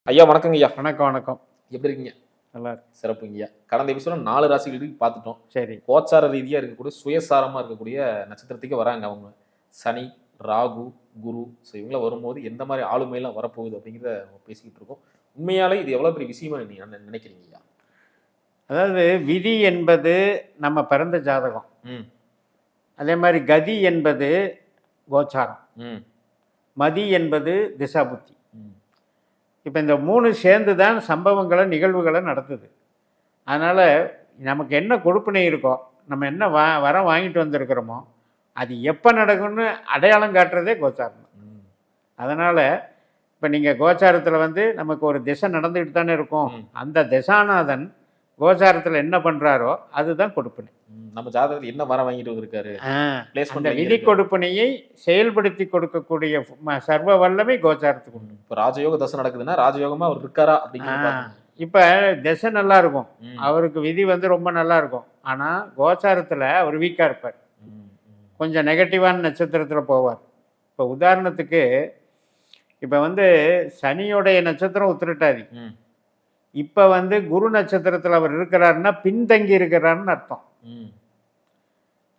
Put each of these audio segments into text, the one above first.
ஐயா வணக்கங்க ஐயா. வணக்கம் வணக்கம். எப்படி இருக்கீங்க? நல்லா இருக்கு. சிறப்புங்கய்யா. கடந்த எபிசோட 4 ராசிகளுக்கு பார்த்துட்டோம். சரி. கோச்சார ரீதியா இருக்கக்கூடிய சுயசாரமா இருக்கக்கூடிய நட்சத்திரத்துக்கு வராங்க அவங்க. சனி, ராகு, குரு. ஸோ இவங்களாம் வரும்போது எந்த மாதிரி ஆளுமையெல்லாம் வரப்போகுது அப்படிங்கிறத பேசிக்கிட்டு இருக்கோம். உண்மையாலே இது எவ்வளோ பெரிய விஷயமா நீங்க நினைக்கிறீங்க ஐயா? அதாவது விதி என்பது நம்ம பிறந்த ஜாதகம். அதே மாதிரி கதி என்பது கோச்சாரம். மதி என்பது திசாபுத்தி. இப்போ இந்த 3 சேர்ந்து தான் சம்பவங்களை நிகழ்வுகளை நடத்துது. அதனால் நமக்கு என்ன கொடுப்பினை இருக்கோ, நம்ம என்ன வரம் வாங்கிட்டு வந்திருக்கிறோமோ, அது எப்போ நடக்கும்னு அடையாளம் காட்டுறதே கோச்சாரம். அதனால் இப்போ நீங்கள் கோச்சாரத்தில் வந்து நமக்கு ஒரு திசை நடந்துக்கிட்டு தானே இருக்கும். அந்த திசாநாதன் கோச்சாரத்தில் என்ன பண்ணுறாரோ அதுதான் கொடுப்பினை. நம்ம ஜாதகத்தில் என்ன வரம் வாங்கிட்டு வந்திருக்காரு, அந்த விதி கொடுப்பினையை செயல்படுத்தி கொடுக்கக்கூடிய சர்வ வல்லமை கோச்சாரத்துக்கு உண்டு. இப்போ ராஜயோக தசை நடக்குதுன்னா ராஜயோகமாக அவர் இருக்காரா அப்படிங்கிற. இப்போ திசை நல்லா இருக்கும், அவருக்கு விதி வந்து ரொம்ப நல்லா இருக்கும். ஆனால் கோச்சாரத்தில் அவர் வீக்காக இருப்பார், கொஞ்சம் நெகட்டிவான நட்சத்திரத்தில் போவார். இப்போ உதாரணத்துக்கு இப்போ வந்து சனியோடைய நட்சத்திரம் உத்திரட்டாதி. இப்போ வந்து குரு நட்சத்திரத்தில் அவர் இருக்கிறாருன்னா பின்தங்கி இருக்கிறாருன்னு அர்த்தம்.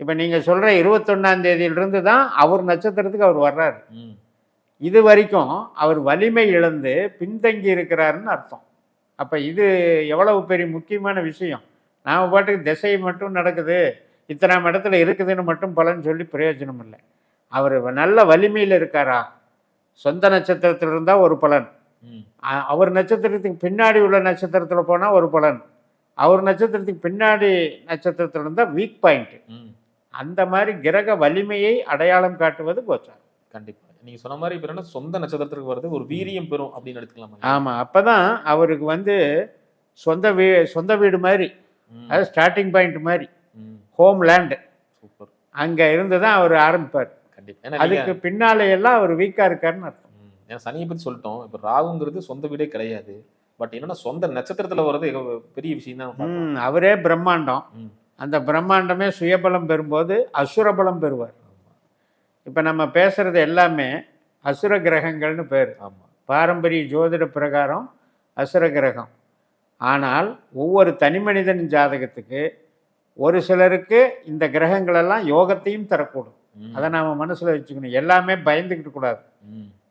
இப்போ நீங்கள் சொல்கிற 21ஆம் தேதியிலிருந்து தான் அவர் நட்சத்திரத்துக்கு அவர் வர்றாரு. இது வரைக்கும் அவர் வலிமை இழந்து பின்தங்கி இருக்கிறாருன்னு அர்த்தம். அப்போ இது எவ்வளவு பெரிய முக்கியமான விஷயம். நாம் பாட்டுக்கு திசை மட்டும் நடக்குது, இத்தனாம் இடத்துல இருக்குதுன்னு மட்டும் பலன் சொல்லி பிரயோஜனம் இல்லை. அவர் நல்ல வலிமையில் இருக்காரா, சொந்த நட்சத்திரத்தில் இருந்தால் ஒரு பலன், அவர் நட்சத்திரத்துக்கு பின்னாடி உள்ள நட்சத்திரத்தில் போனால் ஒரு பலன், அவர் நட்சத்திரத்துக்கு பின்னாடி நட்சத்திரத்தில் இருந்தால் வீக் பாயிண்ட். அந்த மாதிரி கிரக வலிமையை அடையாளம் காட்டுவது கோச்சாரம். கண்டிப்பாக நீங்கள் சொன்ன மாதிரி இப்போ என்ன சொந்த நட்சத்திரத்துக்கு வருது ஒரு வீரியம் பெறும் அப்படின்னு எடுத்துக்கலாம். ஆமாம், அப்போ தான் அவருக்கு வந்து சொந்த வீடு மாதிரி, அது ஸ்டார்டிங் பாயிண்ட் மாதிரி, ஹோம் லேண்டு. சூப்பர். அங்கே இருந்து தான் அவர் ஆரம்பிப்பார். கண்டிப்பாக. அதுக்கு பின்னாலே எல்லாம் அவர் வீக்காக இருக்காருன்னு அர்த்தம். ஏன்னா சனியை பற்றி சொல்லிட்டோம். இப்போ ராகுங்கிறது சொந்த வீடே கிடையாது. பட் என்னன்னா சொந்த நட்சத்திரத்தில் வர்றது பெரிய விஷயம் தான். அவரே பிரம்மாண்டம். அந்த பிரம்மாண்டமே சுயபலம் பெறும்போது அசுரபலம் பெறுவார். இப்போ நம்ம பேசுறது எல்லாமே அசுர கிரகங்கள்னு பேர். பாரம்பரிய ஜோதிட பிரகாரம் அசுர கிரகம். ஆனால் ஒவ்வொரு தனி மனிதன் ஜாதகத்துக்கு ஒரு சிலருக்கு இந்த கிரகங்களெல்லாம் யோகத்தையும் தரக்கூடும். அதை நாம் மனசில் வச்சுக்கணும். எல்லாமே பயந்துக்கிட்டு கூடாது.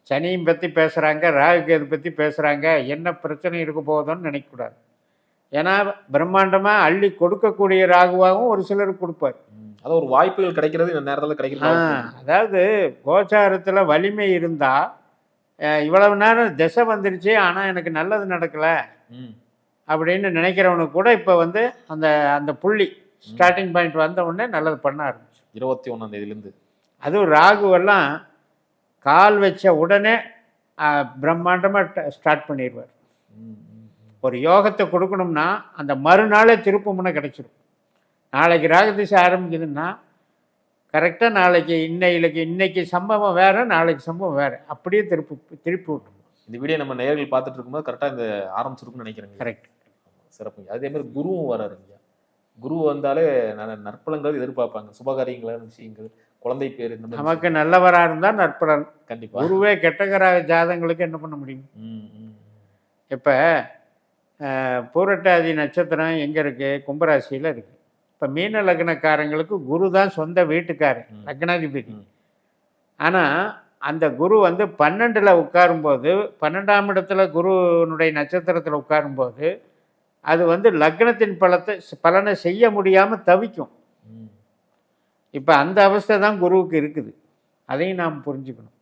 சனியும் பற்றி பேசுகிறாங்க, ராகு கேது பற்றி பேசுகிறாங்க, என்ன பிரச்சனை இருக்க போகுதுன்னு நினைக்கக்கூடாது. ஏன்னா பிரம்மாண்டமாக அள்ளி கொடுக்கக்கூடிய ராகுவாகவும் ஒரு சிலருக்கு கொடுப்பார். அதாவது ஒரு வாய்ப்புகள் கிடைக்கிறது இந்த நேரத்தில் கிடைக்கிறது. அதாவது கோச்சாரத்தில் வலிமை இருந்தால் இவ்வளவு நேரம் திசை வந்துருச்சு ஆனால் எனக்கு நல்லது நடக்கலை அப்படின்னு நினைக்கிறவனுக்கு கூட இப்போ வந்து அந்த அந்த புள்ளி ஸ்டார்டிங் பாயிண்ட் வந்த உடனே நல்லது பண்ண ஆரம்பிச்சு. 21ஆம் தேதியிலேருந்து அதுவும் ராகுவெல்லாம் கால் வச்ச உடனே பிரம்மாண்டமாக ஸ்டார்ட் பண்ணிடுவார். ஒரு யோகத்தை கொடுக்கணும்னா அந்த மறுநாளே திருப்பு முனை கிடைச்சிடும். நாளைக்கு ராகு திசை ஆரம்பிக்குதுன்னா கரெக்டாக நாளைக்கு இன்னைக்கு சம்பவம் வேறு, நாளைக்கு சம்பவம் வேறு, அப்படியே திருப்பி விட்டுரும். இந்த வீடியோ நம்ம நேயர்கள் பார்த்துட்டு இருக்கும்போது கரெக்டாக இந்த ஆரம்பிச்சிருக்குன்னு நினைக்கிறேங்க. கரெக்ட். சிறப்புங்க. அதே மாதிரி குருவும் வராருங்க. குரு வந்தாலே நற்பலங்கள் எதிர்பார்ப்பாங்க, சுபகாரியங்களான விஷயங்கள், குழந்தை பேர். இந்த நமக்கு நல்லவராக இருந்தால் நற்பலன். கண்டிப்பாக. குருவே கெட்டகராக ஜாதங்களுக்கு என்ன பண்ண முடியும்? இப்போ பூரட்டாதி நட்சத்திரம் எங்கே இருக்குது? கும்பராசியில் இருக்குது. இப்போ மீன லக்னக்காரங்களுக்கு குரு தான் சொந்த வீட்டுக்காரன், லக்னாதிபதி. ஆனால் அந்த குரு வந்து 12ல் உட்காரும்போது, 12ஆம் இடத்துல குருனுடைய நட்சத்திரத்தில் உட்காரும்போது அது வந்து லக்னத்தின் பலனை செய்ய முடியாமல் தவிக்கும். இப்போ அந்த அவஸ்தை தான் குருவுக்கு இருக்குது. அதையும் நாம் புரிஞ்சுக்கணும்.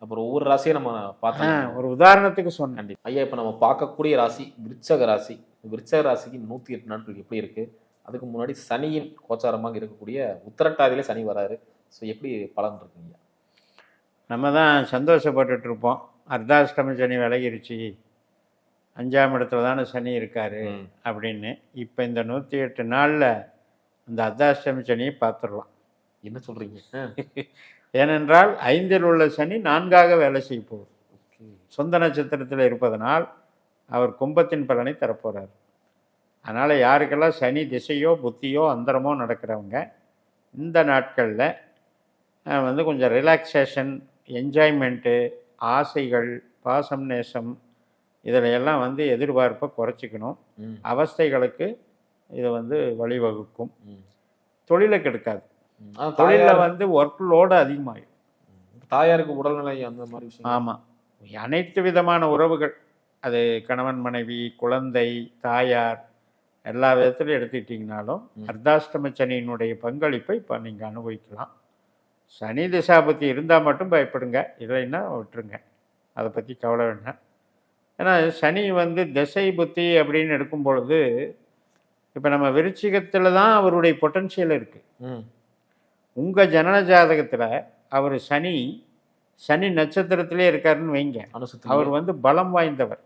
அப்புறம் ஒவ்வொரு ராசியை நம்ம பார்த்தோம். ஒரு உதாரணத்துக்கு சொன்னேன் ஐயா. இப்போ நம்ம பார்க்கக்கூடிய ராசி விருச்சக ராசி. விருச்சக ராசிக்கு 108 நாட்கள் எப்படி இருக்கு? அதுக்கு முன்னாடி சனியின் கோச்சாரமாக இருக்கக்கூடிய உத்திரட்டாதியில சனி வராரு. ஸோ எப்படி பலன் இருக்குங்க? நம்ம தான் சந்தோஷப்பட்டுட்டு இருப்போம், அர்த்தாஷ்டம சனி விலகிருச்சு, 5ஆம் இடத்துல தானே சனி இருக்காரு அப்படின்னு. இப்போ இந்த 108 நாளில் அந்த அர்த்தாஷ்டம சனியை பார்த்துடலாம். என்ன சொல்றீங்க? ஏனென்றால் 5இல் உள்ள சனி 4ஆக வேலை செய்ய போகுது. சொந்த நட்சத்திரத்தில் இருப்பதனால் அவர் கும்பத்தின் பலனை தரப்போகிறார். அதனால் யாருக்கெல்லாம் சனி திசையோ புத்தியோ அந்தரமோ நடக்கிறவங்க இந்த நாட்களில் வந்து கொஞ்சம் ரிலாக்ஸேஷன், என்ஜாய்மெண்ட்டு, ஆசைகள், பாசம் நேசம் இதில் எல்லாம் வந்து எதிர்பார்ப்பை குறைச்சிக்கணும். அவஸ்தைகளுக்கு இது வந்து வழிவகுக்கும். தொழிலை கெடுக்காது. தொழிலில் வந்து ஒர்க் லோடு அதிகமாகும். தாயாருக்கு உடல்நிலை அந்த மாதிரி விஷயம். ஆமாம், அனைத்து விதமான உறவுகள், அது கணவன் மனைவி, குழந்தை, தாயார், எல்லா விதத்திலையும் எடுத்துக்கிட்டிங்கனாலும் அர்த்தாஷ்டம சனியினுடைய பங்களிப்பை இப்போ நீங்கள் அனுபவிக்கலாம். சனி திசாபுத்தி இருந்தால் மட்டும் பயப்படுங்க, இல்லைன்னா விட்டுருங்க, அதை பற்றி கவலை வேண்டாம். ஏன்னா சனி வந்து திசை புத்தி அப்படின்னு எடுக்கும் பொழுது இப்போ நம்ம விருச்சிகத்தில் தான் அவருடைய பொட்டன்ஷியல் இருக்குது. உங்கள் ஜனன ஜாதகத்தில் அவர் சனி நட்சத்திரத்திலே இருக்காருன்னு வைங்க, அவர் வந்து பலம் வாய்ந்தவர்.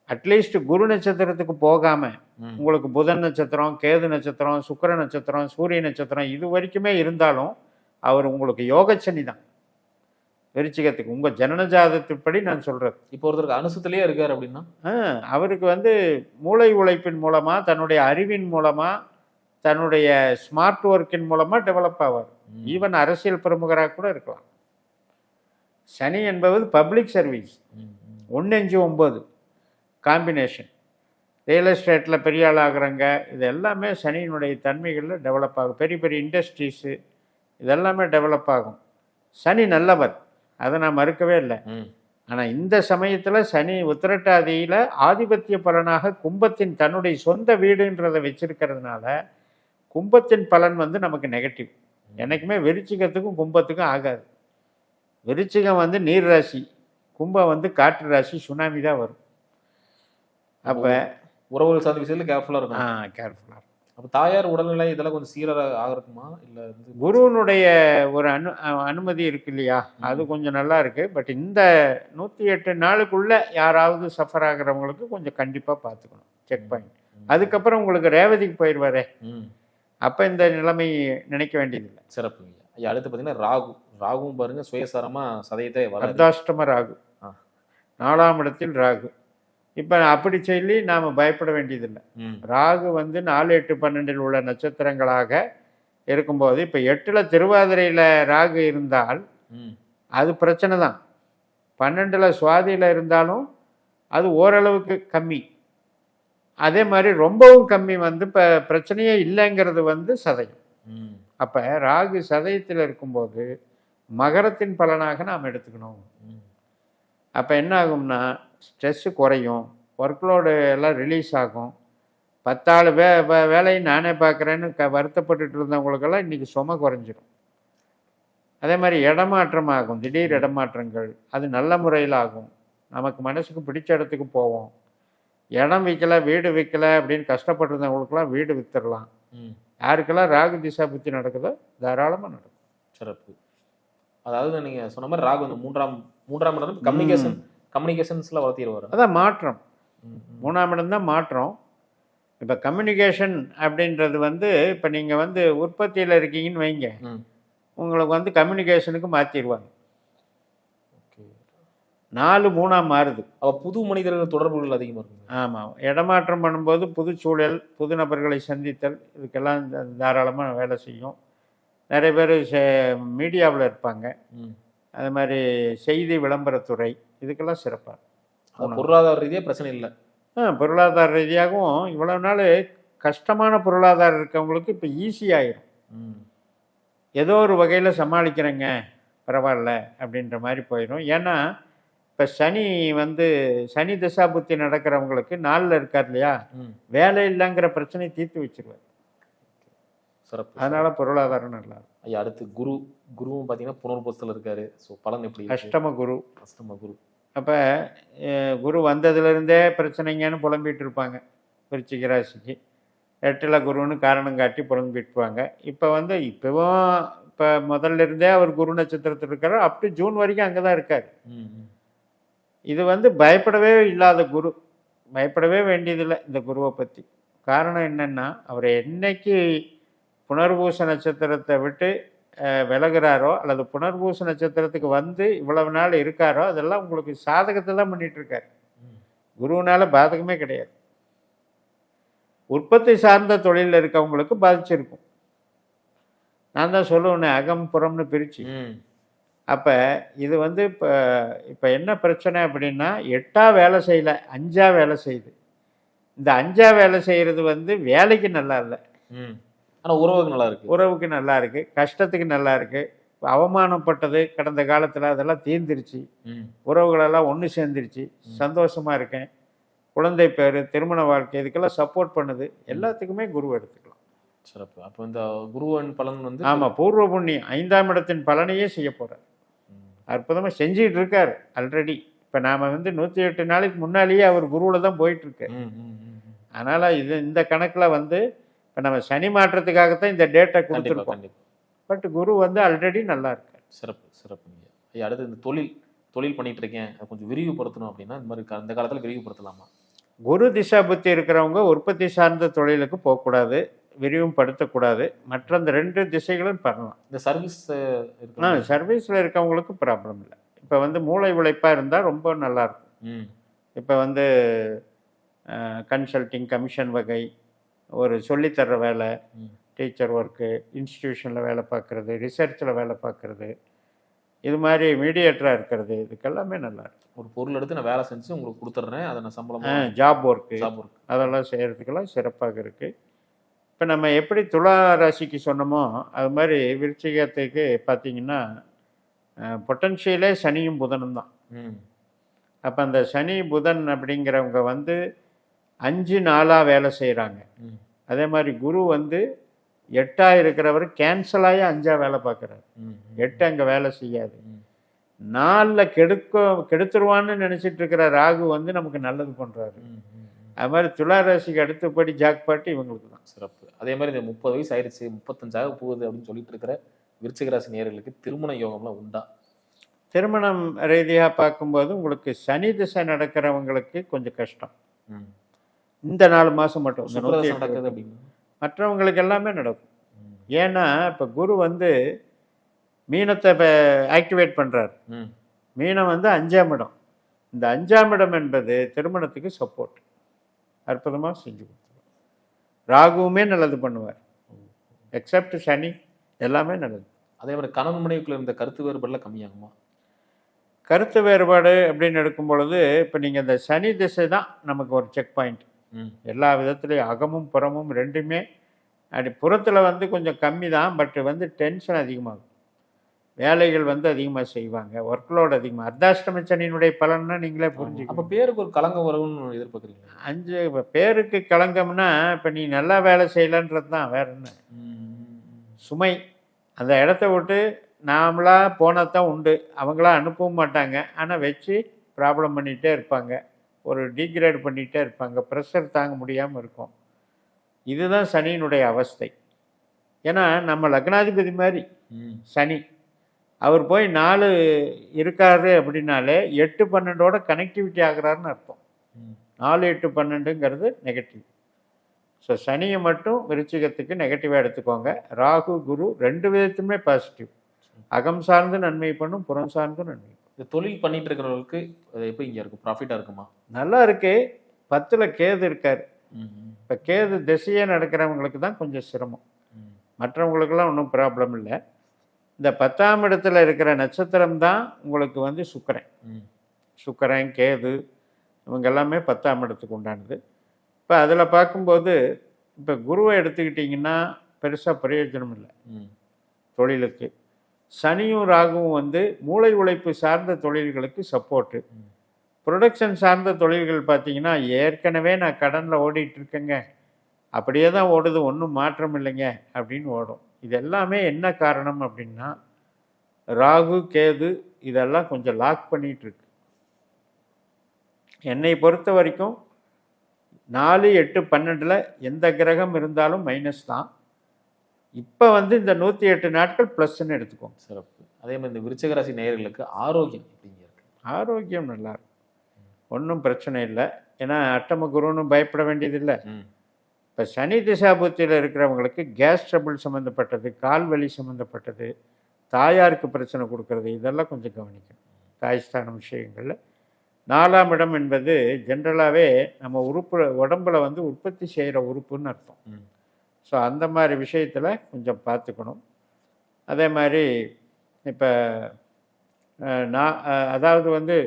அட்லீஸ்ட் குரு நட்சத்திரத்துக்கு போகாமல் உங்களுக்கு புதன் நட்சத்திரம், கேது நட்சத்திரம், சுக்கிர நட்சத்திரம், சூரிய நட்சத்திரம் இது வரைக்குமே இருந்தாலும் அவர் உங்களுக்கு யோகச்சனி தான் விருச்சிகத்துக்கு. உங்கள் ஜனன ஜாதகத்தின்படி நான் சொல்கிறது. இப்போ ஒருத்தருக்கு அனுசத்திலேயே இருக்கார் அப்படின்னா அவருக்கு வந்து மூளை உழைப்பின் மூலமாக, தன்னுடைய அறிவின் மூலமாக, தன்னுடைய ஸ்மார்ட் ஒர்க்கின் மூலமாக டெவலப் ஆவார். ஈவன் அரசியல் பிரமுகராக கூட இருக்கலாம். சனி என்பது பப்ளிக் சர்வீஸ். 1-5-9 காம்பினேஷன். ரியல் எஸ்டேட்டில் பெரிய ஆள் ஆகுறாங்க, இது எல்லாமே சனியினுடைய தன்மைகளில் டெவலப் ஆகும். பெரிய பெரிய இண்டஸ்ட்ரீஸு இதெல்லாமே டெவலப் ஆகும். சனி நல்லவர், அதை நான் மறுக்கவே இல்லை. ஆனால் இந்த சமயத்தில் சனி உத்திரட்டாதியில் ஆதிபத்திய பலனாக கும்பத்தின் தன்னுடைய சொந்த வீடுன்றதை வச்சிருக்கிறதுனால கும்பத்தின் பலன் வந்து நமக்கு நெகட்டிவ். என்றைக்குமே விருச்சிகத்துக்கும் கும்பத்துக்கும் ஆகாது. விருச்சிகம் வந்து நீர் ராசி, கும்பம் வந்து காற்று ராசி, சுனாமி தான் வரும். அப்போ உறவுகள் சார்ந்த விஷயத்தில் கேர்ஃபுல்லாக இருக்கும். கேர்ஃபுல்லாக. அப்போ தாயார் உடல்நிலை இதெல்லாம் கொஞ்சம் சீராக ஆகிறதுமா இல்லை குருவினுடைய ஒரு அனுமதி இருக்கு இல்லையா, அது கொஞ்சம் நல்லா இருக்குது. பட் இந்த 108 நாளுக்குள்ளே யாராவது சஃபர் ஆகிறவங்களுக்கு கொஞ்சம் கண்டிப்பாக பார்த்துக்கணும், செக் பண்ணி. அதுக்கப்புறம் உங்களுக்கு ரேவதிக்கு போயிடுவாரே, அப்போ இந்த நிலைமை நினைக்க வேண்டியதில்லை. சிறப்புங்க. ஐயா அடுத்து பார்த்தீங்கன்னா ராகுவும் பாருங்க சுயசாரமாக சதயத்தை அர்த்தாஷ்டம ராகு, 4ஆம் இடத்தில் ராகு. இப்போ அப்படி சொல்லி நாம் பயப்பட வேண்டியதில்லை. ராகு வந்து 4, 8, 12 உள்ள நட்சத்திரங்களாக இருக்கும்போது, இப்போ 8ல் திருவாதிரையில் ராகு இருந்தால் அது பிரச்சனை தான். 12ல் சுவாதியில் இருந்தாலும் அது ஓரளவுக்கு கம்மி. அதே மாதிரி ரொம்பவும் கம்மி வந்து இப்போ பிரச்சனையே இல்லைங்கிறது வந்து சதயம். அப்போ ராகு சதயத்தில் இருக்கும்போது மகரத்தின் பலனாக நாம் எடுத்துக்கணும். அப்போ என்ன ஆகும்னா ஸ்ட்ரெஸ்ஸு குறையும், ஒர்க்லோடு எல்லாம் ரிலீஸ் ஆகும். 10 ஆள் வேலையை நானே பார்க்குறேன்னு வருத்தப்பட்டுட்டு இருந்தவங்களுக்கெல்லாம் இன்றைக்கி சுமை குறைஞ்சிடும். அதே மாதிரி இடமாற்றம் ஆகும், திடீர் இடமாற்றங்கள், அது நல்ல முறையில் ஆகும். நமக்கு மனசுக்கு பிடிச்ச இடத்துக்கு போவோம். இடம் விற்கலை, வீடு விற்கலை அப்படின்னு கஷ்டப்பட்டுருந்தவங்களுக்கெல்லாம் வீடு விற்றுடலாம். யாருக்கெல்லாம் ராகு திசா புத்தி நடக்குதோ தாராளமாக நடக்கும். சிறப்பு. அதாவது நீங்கள் சொன்ன மாதிரி ராகு வந்து மூன்றாம் இடம் கம்யூனிகேஷன்ஸில் வளர்த்திடுவார். அதான் மாற்றம். 3ஆம் இடம் தான் மாற்றம். இப்போ கம்யூனிகேஷன் அப்படின்றது வந்து இப்போ நீங்கள் வந்து உற்பத்தியில் இருக்கீங்கன்னு வைங்க, உங்களுக்கு வந்து கம்யூனிகேஷனுக்கு மாற்றிடுவாங்க. 4 3ஆம் மாறுது. அப்போ புது மனிதர்கள் தொடர்புகள் அதிகமாக இருக்கும். ஆமாம், இடமாற்றம் பண்ணும்போது புது சூழல், புது நபர்களை சந்தித்தல், இதுக்கெல்லாம் தாராளமாக வேலை செய்யும். நிறைய பேர் மீடியாவில் இருப்பாங்க, அது மாதிரி செய்தி விளம்பரத்துறை, இதுக்கெல்லாம் சிறப்பாக. பொருளாதார ரீதியாக பிரச்சனை இல்லை. பொருளாதார ரீதியாகவும் இவ்வளோ நாள் கஷ்டமான பொருளாதாரம் இருக்கவங்களுக்கு இப்போ ஈஸியாகிடும். ஏதோ ஒரு வகையில் சமாளிக்கிறேங்க, பரவாயில்ல அப்படின்ற மாதிரி போயிடும். ஏன்னா இப்போ சனி தசாபுத்தி நடக்கிறவங்களுக்கு 4ல் இருக்கார் இல்லையா, வேலை இல்லைங்கிற பிரச்சனை தீர்த்து வச்சிருவார். சிறப்பு. அதனால பொருளாதாரம் நல்லா இருக்கும். ஐயா அடுத்து குருவும் பார்த்தீங்கன்னா புனர்பூசத்தில் இருக்காரு. ஸோ பலன் எப்படி? அஷ்டம குரு. அப்போ குரு வந்ததுலேருந்தே பிரச்சனைங்கன்னு புலம்பிகிட்டு இருப்பாங்க விருச்சிக ராசிக்கு. 8ல் குருன்னு காரணம் காட்டி புலம்பிட்டுருவாங்க. இப்போவும் இப்போ முதல்ல இருந்தே அவர் குரு நட்சத்திரத்தில் இருக்கார். அப் டு ஜூன் வரைக்கும் அங்கே தான் இருக்கார். இது பயப்படவே இல்லாத குரு, பயப்படவே வேண்டியதில்லை இந்த குருவை பற்றி. காரணம் என்னென்னா, அவர் என்னைக்கு புனர்பூச நட்சத்திரத்தை விட்டு விலகிறாரோ அல்லது புனர்பூச நட்சத்திரத்துக்கு வந்து இவ்வளவு நாள் இருக்காரோ அதெல்லாம் உங்களுக்கு சாதகத்தை தான் பண்ணிகிட்ருக்கார். குருவினால் பாதகமே கிடையாது. உற்பத்தி சார்ந்த தொழிலில் இருக்கவங்களுக்கு பாதிச்சிருக்கும். நான் தான் சொல்லுவேன், அகம் புறம்னு பிரித்து. அப்போ இது வந்து இப்போ இப்போ என்ன பிரச்சனை அப்படின்னா 8ஆ வேலை செய்யலை, 5ஆ வேலை செய்யுது. இந்த 5ஆ வேலை செய்கிறது வந்து வேலைக்கு நல்லா இல்லை, ஆனால் உறவுக்கு நல்லா இருக்கு, உறவுக்கு நல்லா இருக்குது, கஷ்டத்துக்கு நல்லா இருக்குது. அவமானப்பட்டது கடந்த காலத்தில் அதெல்லாம் தீர்ந்துருச்சு, உறவுகளெல்லாம் ஒன்று சேர்ந்துருச்சு, சந்தோஷமாக இருக்கேன், குழந்தை பேர், திருமண வாழ்க்கை, இதுக்கெல்லாம் சப்போர்ட் பண்ணுது. எல்லாத்துக்குமே குரு எடுத்துக்கலாம். சிறப்பு. அப்போ இந்த குருவின் பலன் வந்து ஆமாம், பூர்வ புண்ணியம் 5ஆம் இடத்தின் பலனையே செய்ய போகிறார். அற்புதமாக செஞ்சுக்கிட்டு இருக்கார் ஆல்ரெடி. இப்போ நாம் வந்து 108 நாளைக்கு முன்னாலேயே அவர் குருவில் தான் போயிட்டுருக்கு. அதனால் இந்த கணக்கில் வந்து இப்போ நம்ம சனி மாற்றத்துக்காகத்தான் இந்த டேட்டை கொடுத்துருக்கோம். பட் குரு வந்து ஆல்ரெடி நல்லா இருக்கார். சிறப்பு சிறப்பு. ஐயா, அடுத்து இந்த தொழில் பண்ணிட்டு இருக்கேன், அதை கொஞ்சம் விரிவுபடுத்தணும் அப்படின்னா இந்த மாதிரி அந்த காலத்தில் விரிவுபடுத்தலாமா? குரு திசா புத்தி இருக்கிறவங்க உற்பத்தி சார்ந்த தொழிலுக்கு போகக்கூடாது, விரிவும் படுத்தக்கூடாது. மற்ற அந்த 2 திசைகளும் பண்ணலாம். இந்த சர்வீஸ் சர்வீஸில் இருக்கவங்களுக்கு ப்ராப்ளம் இல்லை. இப்போ வந்து மூளை உழைப்பாக இருந்தால் ரொம்ப நல்லாயிருக்கும். இப்போ வந்து கன்சல்டிங், கமிஷன் வகை, ஒரு சொல்லித்தர்ற வேலை, டீச்சர் ஒர்க்கு, இன்ஸ்டிடியூஷனில் வேலை பார்க்குறது, ரிசர்ச்சில் வேலை பார்க்குறது, இது மாதிரி மீடியேட்டராக இருக்கிறது, இதுக்கெல்லாமே நல்லாயிருக்கும். ஒரு பொருள் எடுத்து நான் வேலை செஞ்சு உங்களுக்கு கொடுத்துட்றேன், அதை நான் சம்பளம், ஜாப் ஒர்க்கு அதெல்லாம் செய்கிறதுக்கெல்லாம் சிறப்பாக இருக்குது. இப்போ நம்ம எப்படி துலா ராசிக்கு சொன்னோமோ அது மாதிரி விருச்சிகத்துக்கு பார்த்திங்கன்னா பொட்டன்ஷியலே சனியும் புதனும் தான். அப்போ அந்த சனி புதன் அப்படிங்கிறவங்க வந்து 5-4 வேலை செய்கிறாங்க. அதே மாதிரி குரு வந்து 8ஆ இருக்கிறவர் கேன்சல் ஆகி 5ஆ வேலை பார்க்குறாரு. 8 அங்கே வேலை செய்யாது. 4 கெடுத்துருவான்னு நினச்சிட்டு இருக்கிற ராகு வந்து நமக்கு நல்லது பண்ணுறாரு. அது மாதிரி துலா ராசிக்கு அடுத்தபடி ஜாக்பாட்டு இவங்களுக்கு தான். சிறப்பு. அதே மாதிரி இந்த 30 வயசு ஆயிடுச்சு, 35 போகுது அப்படின்னு சொல்லிட்டு இருக்கிற விருச்சிக ராசி நேயர்களுக்கு திருமண யோகம்லாம் உண்டா? திருமணம் ரீதியாக பார்க்கும்போது உங்களுக்கு சனி திசை நடக்கிறவங்களுக்கு கொஞ்சம் கஷ்டம். இந்த 4 மாதம் மட்டும் நடக்குது அப்படின்னு, மற்றவங்களுக்கு எல்லாமே நடக்கும். ஏன்னா இப்போ குரு வந்து மீனத்தை ஆக்டிவேட் பண்ணுறாரு. மீனம் வந்து 5ஆம் இடம். இந்த 5ஆம் இடம் என்பது திருமணத்துக்கு சப்போர்ட், அற்புதமாக செஞ்சு கொடுத்துருவார். ராகுவுமே நல்லது பண்ணுவார், எக்ஸப்ட் சனி எல்லாமே நல்லது. அதே மாதிரி கணவன் மனைவிக்குள்ள இருந்த கருத்து வேறுபாடுலாம் கம்மியாகுமா? கருத்து வேறுபாடு அப்படின்னு எடுக்கும் பொழுது இப்போ நீங்கள் இந்த சனி திசை தான் நமக்கு ஒரு செக் பாயிண்ட். எல்லா விதத்துலேயும் அகமும் புறமும் ரெண்டுமே. அப்படி புறத்தில் வந்து கொஞ்சம் கம்மி தான், பட் வந்து டென்ஷன் அதிகமாகும், வேலைகள் வந்து அதிகமாக செய்வாங்க, ஒர்க்லோடு அதிகமாக. அர்த்தாஷ்டம சனியினுடைய பலன்னா நீங்களே புரிஞ்சுக்கணும். அப்போ பேருக்கு ஒரு களங்கம் வரும்னு எதிர்பார்க்குறீங்க? 5 இப்போ பேருக்கு களங்கம்னா இப்போ நீ நல்லா வேலை செய்யலன்றது தான், வேற என்ன சுமை. அந்த இடத்த விட்டு நாமளாக போனால் தான் உண்டு, அவங்களாம் அனுப்பவும் மாட்டாங்க. ஆனால் வச்சு ப்ராப்ளம் பண்ணிகிட்டே இருப்பாங்க, ஒரு டீக்ரேட் பண்ணிகிட்டே இருப்பாங்க, ப்ரெஷர் தாங்க முடியாமல் இருக்கும். இதுதான் சனியினுடைய அவஸ்தை. ஏன்னா நம்ம லக்னாதிபதி மாதிரி சனி, அவர் போய் 4 இருக்காரு அப்படின்னாலே 8-12ஓட கனெக்டிவிட்டி ஆகிறாருன்னு அர்த்தம். 4-8-12ங்கிறது நெகட்டிவ். ஸோ சனியை மட்டும் விருச்சிகத்துக்கு நெகட்டிவாக எடுத்துக்கோங்க. ராகு குரு 2 விதத்துமே பாசிட்டிவ். அகம் சார்ந்து நன்மை பண்ணும், புறம் சார்ந்து நன்மை. இந்த தொழில் பண்ணிட்டு இருக்கிறவங்களுக்கு எப்படி இங்கே இருக்கும், ப்ராஃபிட்டாக இருக்குமா? நல்லா இருக்கு. 10ல் கேது இருக்கார். இப்போ கேது திசையே நடக்கிறவங்களுக்கு தான் கொஞ்சம் சிரமம், மற்றவங்களுக்கெல்லாம் ஒன்றும் ப்ராப்ளம் இல்லை. இந்த 10ஆம் இடத்துல இருக்கிற நட்சத்திரம் தான் உங்களுக்கு வந்து சுக்கிரன் கேது இவங்க எல்லாமே 10ஆம் இடத்துக்கு உண்டானது. இப்போ அதில் பார்க்கும்போது இப்போ குருவை எடுத்துக்கிட்டிங்கன்னா பெருசாக பிரயோஜனம் இல்லை தொழிலுக்கு. சனியும் ராகுவும் வந்து மூளை உழைப்பு சார்ந்த தொழில்களுக்கு சப்போர்ட்டு. ப்ரொடக்ஷன் சார்ந்த தொழில்கள் பார்த்திங்கன்னா ஏற்கனவே நான் கடனில் ஓடிட்டுருக்கேங்க, அப்படியே தான் ஓடுது, ஒன்றும் மாற்றம் இல்லைங்க அப்படின்னு ஓடும். இது எல்லாமே என்ன காரணம் அப்படின்னா ராகு கேது இதெல்லாம் கொஞ்சம் லாக் பண்ணிகிட்ருக்கு. என்னை பொறுத்த வரைக்கும் 4-8-12 எந்த கிரகம் இருந்தாலும் மைனஸ் தான். இப்போ வந்து இந்த 108 நாட்கள் ப்ளஸ்ன்னு எடுத்துக்கோங்க. சிறப்பு. அதே மாதிரி இந்த விருச்சிக ராசி நேயர்களுக்கு ஆரோக்கியம் எப்படிங்க இருக்குது? ஆரோக்கியம் நல்லாயிருக்கும், ஒன்றும் பிரச்சனை இல்லை. ஏன்னா அட்டம குருன்னு பயப்பட வேண்டியதில்லை. இப்போ சனி திசாபுத்தியில் இருக்கிறவங்களுக்கு கேஸ் ட்ரபிள் சம்மந்தப்பட்டது, கால்வலி சம்மந்தப்பட்டது, தாயாருக்கு பிரச்சனை கொடுக்கறது, இதெல்லாம் கொஞ்சம் கவனிக்கணும். தாய்ஸ்தான விஷயங்களில் 4ஆம் இடம் என்பது ஜென்ரலாகவே நம்ம உடம்பில் வந்து உற்பத்தி செய்கிற உறுப்புன்னு அர்த்தம். ஸோ அந்த மாதிரி விஷயத்தில் கொஞ்சம் பார்த்துக்கணும். அதே மாதிரி இப்போ அதாவது வந்து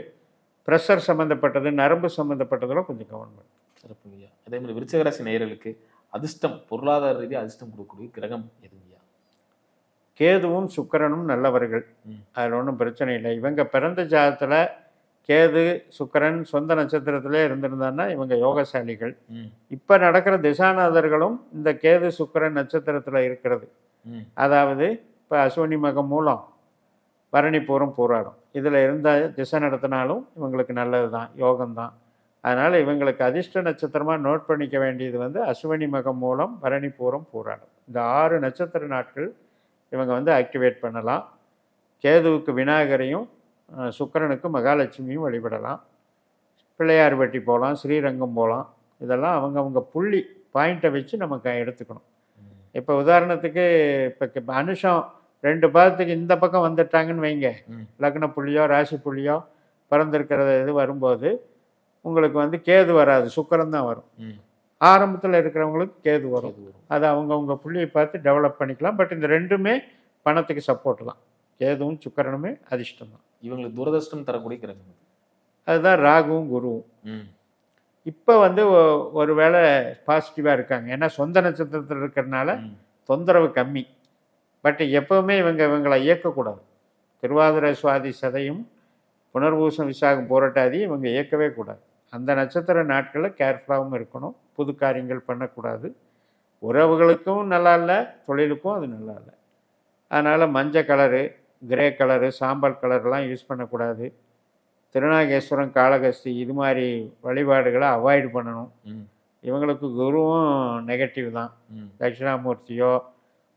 ப்ரெஷர் சம்மந்தப்பட்டது, நரம்பு சம்மந்தப்பட்டதெல்லாம் கொஞ்சம் கவனம். சிறப்புங்கய்யா. அதே மாதிரி விருச்சிகராசி நேயர்களுக்கு அதிர்ஷ்டம், பொருளாதார ரீதியாக அதிர்ஷ்டம் கொடுக்கக்கூடிய கிரகம் எதுங்கய்யா? கேதுவும் சுக்கிரனும் நல்லவர்கள், ம். அதில் ஒன்றும் பிரச்சனை இல்லை. இவங்க பிறந்த ஜாதத்தில் கேது சுக்கிரன் சொந்த நட்சத்திரத்திலே இருந்திருந்தான்னா இவங்க யோகசாலிகள். ம். இப்போ நடக்கிற திசாநாதர்களும் இந்த கேது சுக்கிரன் நட்சத்திரத்தில் இருக்கிறது. ம். அதாவது இப்போ அஸ்வினி மகம் மூலம் பரணி பூரம் பூராடம் இதில் இருந்த திசை நடத்தினாலும் இவங்களுக்கு நல்லது தான், யோகம்தான். அதனால் இவங்களுக்கு அதிர்ஷ்ட நட்சத்திரமாக நோட் பண்ணிக்க வேண்டியது வந்து அஸ்வினி மகம் மூலம் பரணி பூரம் பூராடம், இந்த 6 நட்சத்திர நாட்கள் இவங்க வந்து ஆக்டிவேட் பண்ணலாம். கேதுவுக்கு விநாயகரையும் சுக்கிரனுக்கு மகாலட்சுமியும் வழிபடலாம். பிள்ளையார்பட்டி போகலாம், ஸ்ரீரங்கம் போகலாம். இதெல்லாம் அவங்கவுங்க புள்ளி பாயிண்ட்டை வச்சு நமக்கு எடுத்துக்கணும். இப்போ உதாரணத்துக்கு இப்போ அனுஷம் 2 பாதத்துக்கு இந்த பக்கம் வந்துட்டாங்கன்னு வைங்க, லக்ன புள்ளியோ ராசி புள்ளியோ பிறந்திருக்கிற இது வரும்போது உங்களுக்கு வந்து கேது வராது, சுக்கிரன் தான் வரும். ஆரம்பத்தில் இருக்கிறவங்களுக்கு கேது வரும். அது அவங்கவுங்க புள்ளியை பார்த்து டெவலப் பண்ணிக்கலாம். பட் இந்த ரெண்டுமே பணத்துக்கு சப்போர்ட் தான். கேதுவும் சுக்கிரனுமே அதிர்ஷ்டம் தான். இவங்களுக்கு துரதிர்ஷ்டம் தரக்கூடிய கிரகம். அதுதான் ராகுவும் குருவும். இப்போ வந்து ஒரு வேளை பாசிட்டிவாக இருக்காங்க, ஏன்னா சொந்த நட்சத்திரத்தில் இருக்கிறதுனால தொந்தரவு கம்மி. பட் எப்போவுமே இவங்களை இயக்கக்கூடாது. திருவாதிரை சுவாதி சதையும் புனர்பூசம் விசாகம் போராட்டாதி இவங்க இயக்கவே கூடாது. அந்த நட்சத்திர நாட்களில் கேர்ஃபுல்லாகவும் இருக்கணும். புது காரியங்கள் பண்ணக்கூடாது. உறவுகளுக்கும் நல்லா இல்லை, தொழிலுக்கும் அது நல்லா இல்லை. அதனால் மஞ்சள் கலரு, கிரே கலரு, சாம்பல் கலர்லாம் யூஸ் பண்ணக்கூடாது. திருநாகேஸ்வரம், காளகஸ்தி இது மாதிரி வழிபாடுகளை அவாய்டு பண்ணணும். இவங்களுக்கு குருவும் நெகட்டிவ் தான். தட்சிணாமூர்த்தியோ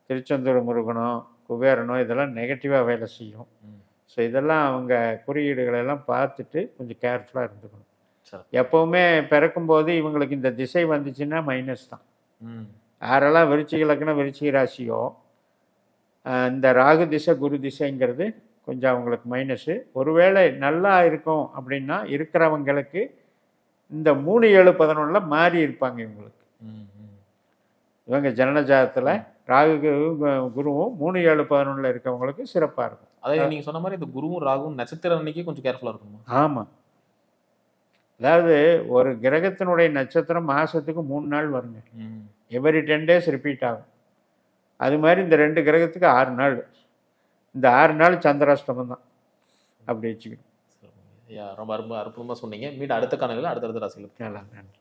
திருச்செந்தூர் முருகனோ குபேரனோ இதெல்லாம் நெகட்டிவாக வேலை செய்யும். ஸோ இதெல்லாம் அவங்க குறியீடுகளெல்லாம் பார்த்துட்டு கொஞ்சம் கேர்ஃபுல்லாக இருந்துக்கணும். எப்போவுமே பிறக்கும்போது இவங்களுக்கு இந்த திசை வந்துச்சுன்னா மைனஸ் தான். யாரெல்லாம் விருச்சிக லக்னம் விருச்சிக ராசியோ இந்த ராகு திசை குரு திசைங்கிறது கொஞ்சம் அவங்களுக்கு மைனஸு. ஒருவேளை நல்லா இருக்கும் அப்படின்னா இருக்கிறவங்களுக்கு இந்த 3, 7, 11 மாறி இருப்பாங்க இவங்களுக்கு. இவங்க ஜனனஜாதத்தில் ராகு குருவும் 3, 7, 11 இருக்கவங்களுக்கு சிறப்பாக இருக்கும். அதாவது நீங்கள் சொன்ன மாதிரி இந்த குருவும் ராகுவும் நட்சத்திரம் அன்னைக்கு கொஞ்சம் கேர்ஃபுல்லாக இருக்கணும். ஆமாம். அதாவது ஒரு கிரகத்தினுடைய நட்சத்திரம் மாதத்துக்கு 3 நாள் வருங்க. எவரி 10 days ரிப்பீட் ஆகும். அது மாதிரி இந்த 2 கிரகத்துக்கு 6 நாள். இந்த 6 நாள் சந்திராஷ்டமம் தான். அப்படி வச்சுக்கணும். ரொம்ப அற்புதமாக சொன்னீங்க. மீண்டும் அடுத்த காணொலியில் அடுத்தடுத்த ராசிகள். நல்லா நன்றி.